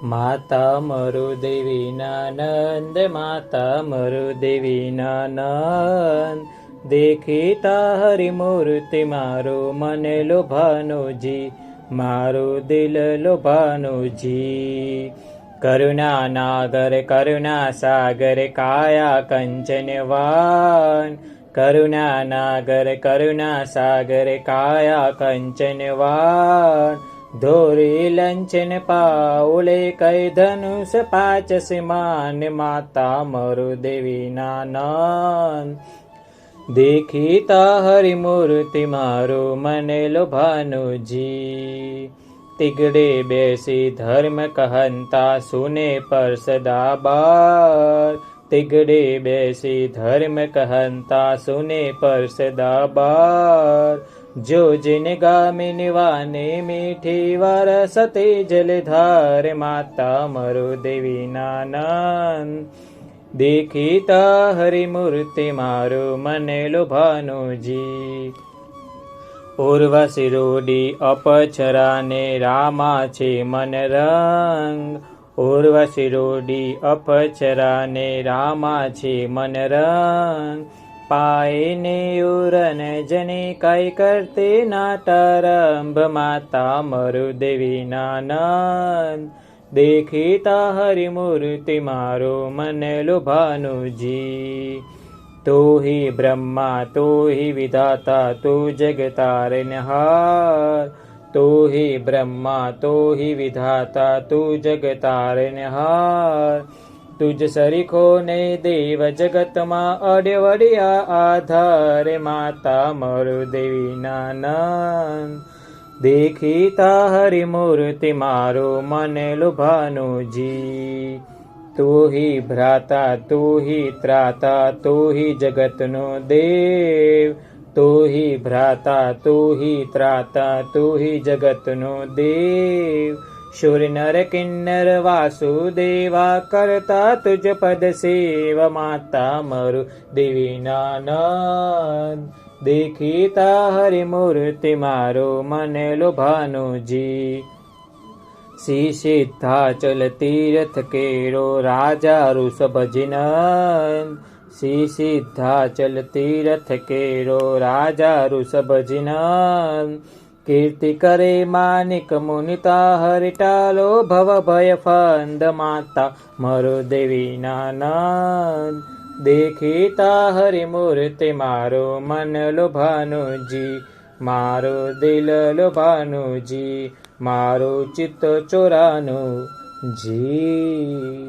માતા મરુદેવીના નંદ, માતા મરુદેવીના નંદ, દેખીતા હરિમૂર્તિ મારું મન લોભાનુજી, મારું દિલ લોભાનુજી. કરુણા નાગર કરુણા સાગર કાયા કંચનવાન, કરુણા નાગર કરુણા સાગર કાયા કંચનવાન, ધોરી લંચન પાઉલે કઈ ધનુષ પાચ સિમાન, માતા મરુદેવીના નંદ, દેખીતા હરિમૂર્તિ મારું મન લોભાનુજી. તિગડે બેસી ધર્મ કહંતા સુને પર સદા બાર, તિગડે બેસી ધર્મ કહંતા સુને પર સદા બાર, જો जिन गामिनी वाने मीठी वरसते जलधार, माता मरुदेवीના નંદ, દેખીતા હરિમૂર્તિ મારું મન લોભાનુજી. ઉર્વશી રૂડી અપછરાને રામા છે મન રંગ, ઉર્વશી રૂડી અપછરાને રામા છે મન રંગ, પાયને ઉરન જને કઈ કરતે નાટારંભ, માતા મરુદેવીના નંદ, દેખીતા હરિમૂર્તિ મારું મન લોભાનુજી. તું હિ બ્રહ્મા તું હિ વિધાતા તું જગતારનહાર, તું હિ બ્રહ્મા તું હિ વિધાતા તું જગતારનહાર, તુજ સરીખો ને દેવ જગતમાં અડવડિયા આધાર, માતા મરુદેવીના નંદ, દેખીતા હરિમૂર્તિ મારું મન લોભાનુજી. તું હિ ભ્રાતા તું હિ ત્રાતા તું હિ જગતનો દેવ, તું હિ ભ્રાતા તું હિ ત્રાતા તું હિ જગતનો દેવ, શુર નર કિન્નર વાસુદેવા કરતા તુજ પદ સેવ, માતા મરુદેવીના નંદ, દેખીતા હરિમૂર્તિ મારું મન લોભાનુજી. શ્રી સિદ્ધાચલ તીર્થ કેરો રાજા ઋષભજીનંદ, શ્રી સિદ્ધાચલ તીર્થ કેરો રાજા ઋષભજીનંદ, કીર્તિ કરે માનિક મુનિતા હરિટાલો ભવ ભય ફંદ, માતા મરુદેવીના નંદ, દેખીતા હરિમૂર્તિ મારું મન લોભાનુજી, મારું દિલ લોભાનુજી, મારું ચિત્ત ચોરાનું જી.